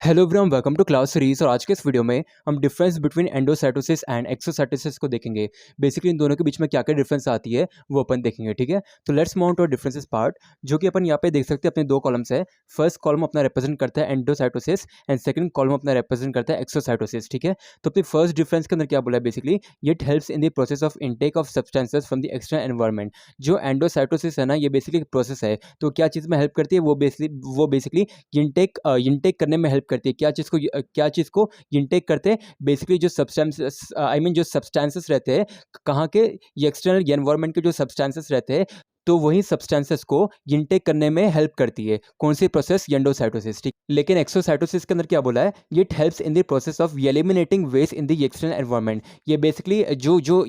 Hello everyone, welcome to class series. और आज के इस वीडियो में हम difference between endocytosis and exocytosis को देखेंगे। बेसिकली इन दोनों के बीच में क्या क्या डिफरेंस आती है वो अपन देखेंगे। ठीक है, तो let's move on to differences part, जो कि अपन यहाँ पे देख सकते हैं। अपने दो कॉलम्स है। फर्स्ट कॉलम अपना रिप्रेजेंट करता है एंडोसाइटोसिस एंड सेकंड कॉलम अपना रिप्रेजेंट करता है एक्सोसाइटोसिस। ठीक है, तो अपनी फर्स्ट डिफरेंस के अंदर क्या बोला है, basically it helps in the process of intake of substances from the external environment. जो एंडोसाइटोसिस है ना, ये बेसिकली एक प्रोसेस है। तो क्या चीज़ में हेल्प करती है, वो बेसिकली इनटेक करने में हेल्प करती है। क्या चीज़ को इनटेक करते हैं, बेसिकली जो सब्सटेंसेस जो सब्सटेंसेस रहते हैं, कहाँ के, ये एक्सटर्नल एनवायरनमेंट के जो सब्सटेंसेस रहते हैं, तो वही सब्सटेंसेस को इनटेक करने में हेल्प करती है। कौन सी प्रोसेस, एंडोसाइटोसिस। ठीक, लेकिन एक्सोसाइटोसिस के अंदर क्या बोला है, it helps in the process of eliminating waste in the external environment. ये बेसिकली जो जो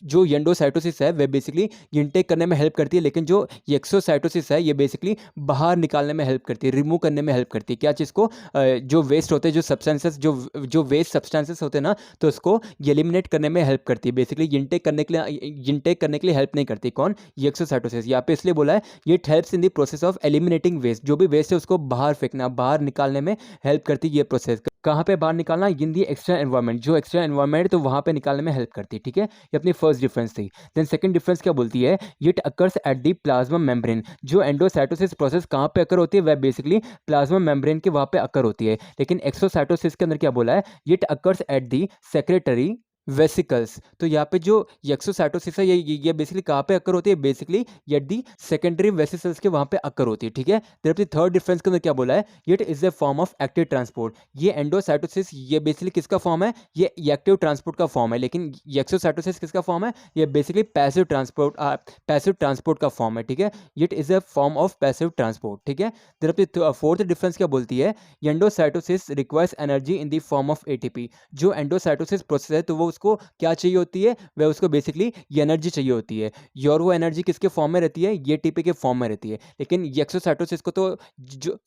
जो एंडोसाइटोसिस है वह बेसिकली इनटेक करने में हेल्प करती है, लेकिन जो एक्सोसाइटोसिस है ये बेसिकली बाहर निकालने में हेल्प करती है, रिमूव करने में हेल्प करती है। क्या चीज़ को, जो वेस्ट होते हैं, जो सब्सटेंसेस, जो वेस्ट सब्सटेंसेस होते हैं ना, तो उसको एलिमिनेट करने में हेल्प करती है। बेसिकली इनटेक करने के लिए हेल्प नहीं करती। कौन, ये एक्सोसाइटोसिस। यहाँ पे इसलिए बोला है it helps in the process of eliminating waste. जो भी वेस्ट है उसको बाहर फेंकना, बाहर निकालने में हेल्प करती है ये प्रोसेस। कहाँ पे बाहर निकालना, इन दी एक्सटर्नल एनवायरनमेंट। जो एक्सटर्नल एनवायरनमेंट है तो वहाँ पे निकालने में हेल्प करती है। ठीक है, ये अपनी फर्स्ट डिफरेंस थी। देन सेकंड डिफरेंस क्या बोलती है, it occurs at the plasma membrane. जो एंडोसाइटोसिस प्रोसेस कहाँ पे अकर होती है, वह बेसिकली प्लाज्मा मेम्ब्रेन के वहाँ पे अकर होती है। लेकिन एक्सोसाइटोसिस के अंदर क्या बोला है, it occurs at the secretary vesicles. तो यहाँ पे जो एक्सोसाइटोसिस है ये बेसिकली कहाँ पे अकर होती है, basically at the secondary vesicles के वहाँ पे अकर होती है। ठीक है, फिर अपनी थर्ड डिफरेंस के अंदर क्या बोला है, it is a form of active transport. ये एंडोसाइटोसिस ये बेसिकली किसका फॉर्म है, ये एक्टिव ट्रांसपोर्ट का फॉर्म है। लेकिन एक्सोसाइटोसिस किसका फॉर्म है, ये बेसिकली पैसिव ट्रांसपोर्ट का फॉर्म है। ठीक है, it is a form of passive transport. ठीक है, फिर अपनी फोर्थ डिफरेंस क्या बोलती है, endocytosis requires energy in the form of ATP. जो एंडोसाइटोसिस प्रोसेस है तो वो उसको क्या चाहिए होती है, वह उसको बेसिकली एनर्जी चाहिए होती है। और वो एनर्जी किसके फॉर्म में रहती है, ये एटीपी के फॉर्म में रहती है। लेकिन एक्सोसाइटोसिस को तो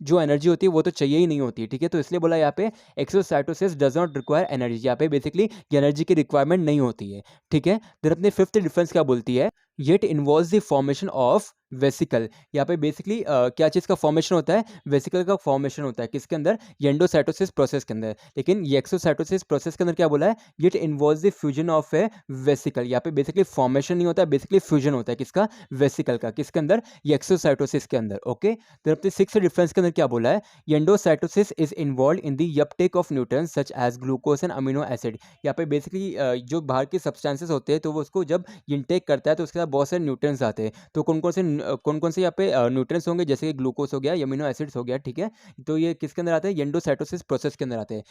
जो एनर्जी होती है वो तो चाहिए ही नहीं होती है। ठीक है, तो इसलिए बोला यहाँ पे exocytosis does not require energy. यहाँ पे बेसिकली एनर्जी की रिक्वायरमेंट नहीं होती है। ठीक है, फिर अपने फिफ्थ डिफरेंस क्या बोलती है, yet involves the formation of vesicle. यहाँ पे बेसिकली क्या चीज़ का फॉर्मेशन होता है, वेसिकल का फॉर्मेशन होता है। किसके अंदर, एंडोसाइटोसिस प्रोसेस के अंदर। लेकिन एक्सोसाइटोसिस प्रोसेस के अंदर क्या बोला है, it involves the fusion of A vesicle. यहाँ पे बेसिकली फॉर्मेशन नहीं होता है, बेसिकली फ्यूजन होता है। किसका, वेसिकल का। किसके अंदर, एक्सोसाइटोसिस के अंदर। ओके, तो अपने सिक्स डिफरेंस के अंदर क्या बोला है, endocytosis is involved in the uptake of nutrients such as glucose and amino acid. यहाँ पे बेसिकली जो बाहर के सब्सटेंसेस होते हैं तो वो उसको जब इनटेक करता है तो उसके साथ बहुत सारे न्यूट्रिएंट्स आते हैं। तो कौन कौन से यहाँ पे न्यूट्रिएंट्स होंगे, जैसे कि ग्लूकोज हो गया, अमीनो एसिड्स हो गया। ठीक है, तो ये किसके अंदर आते हैं, एंडोसाइटोसिस प्रोसेस के अंदर आते हैं।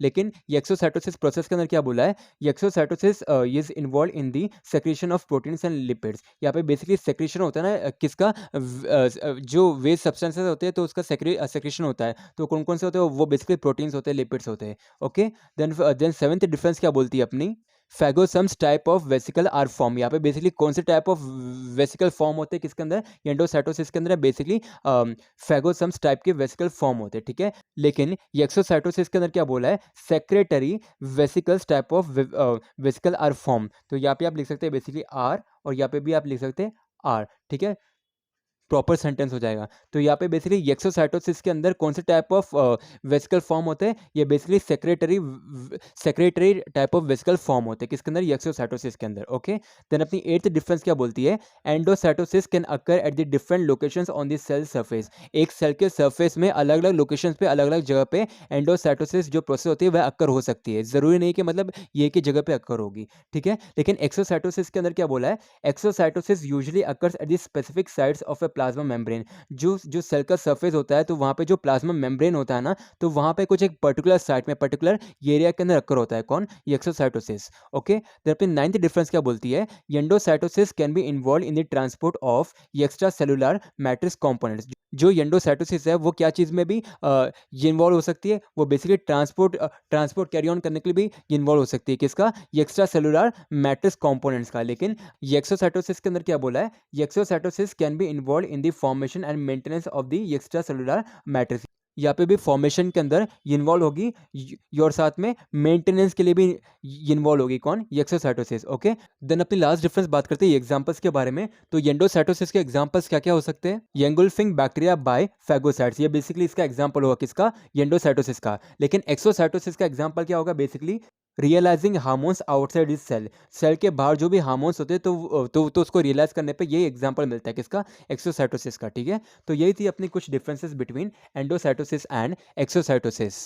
लेकिन एक्सोसाइटोसिस प्रोसेस के अंदर क्या बोला है, exocytosis is involved in the secretion of proteins and lipids. यहाँ पे बेसिकली सेक्रेशन होता है ना, किसका, जो वेस्ट सब्सटेंसेस होते हैं तो उसका सेक्रेशन होता है। तो कौन कौन से होते हैं, वो बेसिकली प्रोटीन्स होते हैं, लिपिड्स होते हैं। ओके, देन सेवेंथ डिफरेंस क्या बोलती है अपनी, phagosomes type of vesicle are form. यहाँ पे बेसिकली कौन से टाइप ऑफ वेसिकल फॉर्म होते हैं, किसके अंदर, एंडोसाइटोसिस के अंदर बेसिकली फैगोसम्स टाइप के वेसिकल फॉर्म होते हैं। ठीक है, लेकिन एक्सोसाइटोसिस के अंदर क्या बोला है, secretory vesicles type of vesicle are form. तो यहाँ पे आप लिख सकते हैं बेसिकली आर, और यहाँ पे भी आप लिख सकते हैं आर। ठीक है, प्रॉपर सेंटेंस हो जाएगा। तो यहाँ पे बेसिकली एक्सोसाइटोसिस के अंदर कौन से टाइप ऑफ वेसिकल फॉर्म होते हैं, ये basically secretory type of vesicle form होते हैं। किसके अंदर, एक्सोसाइटोसिस के अंदर। ओके, देन अपनी एट्थ डिफरेंस क्या बोलती है, endocytosis can occur at the different locations on the cell surface. एक सेल के सरफेस में अलग अलग लोकेशंस पे, अलग अलग जगह पे एंडोसाइटोसिस जो प्रोसेस होती है वह अकर हो सकती है। जरूरी नहीं कि मतलब ये की जगह पे अकर होगी। ठीक है, लेकिन एक्सोसाइटोसिस के अंदर क्या बोला है, exocytosis usually occurs at the specific sites of A plasma membrane. जो सेल का सरफेस होता है तो वहाँ पे जो प्लाज्मा मेम्ब्रेन होता है ना, तो वहाँ पे कुछ एक पर्टिकुलर साइट में, पर्टिकुलर एरिया के अंदर अकर होता है। कौन, ये एक्सोसाइटोसिस। ओके, देन अपनी नाइन्थ डिफरेंस क्या बोलती है, endocytosis can be involve in the transport of extra cellular matrix components. जो एंडोसाइटोसिस है वो क्या चीज़ में भी इन्वॉल्व हो सकती है, वो बेसिकली ट्रांसपोर्ट कैरी ऑन करने के लिए भी इन्वॉल्व हो सकती है। किसका, एक्स्ट्रा सेलुलर मैट्रिक्स कंपोनेंट्स का। लेकिन एक्सोसाइटोसिस के अंदर क्या बोला है, exocytosis can be involve in the formation and maintenance of the extra cellular matrix. यहाँ पे भी फॉर्मेशन के अंदर इन्वॉल्व होगी और साथ में मेंटेनेंस के लिए भी इन्वॉल्व होगी कौन, ये एक्सोसाइटोसिस। ओके, देन अपनी लास्ट डिफरेंस बात करते हैं एग्जांपल्स के बारे में। तो एंडोसाइटोसिस के एग्जांपल्स क्या क्या हो सकते हैं, एंगुल्फिंग बैक्टीरिया बाय फैगोसाइट्स, ये बेसिकली इसका एग्जांपल होगा किसका, एंडोसाइटोसिस का। लेकिन एक्सोसाइटोसिस का एग्जांपल क्या होगा, बेसिकली रियलाइजिंग हार्मोन्स आउटसाइड इस सेल, सेल के बाहर जो भी हार्मोन्स होते हैं तो उसको रियलाइज करने पे ये एग्जांपल मिलता है किसका, एक्सोसाइटोसिस का। ठीक है, तो यही थी अपनी कुछ differences between endocytosis and exocytosis.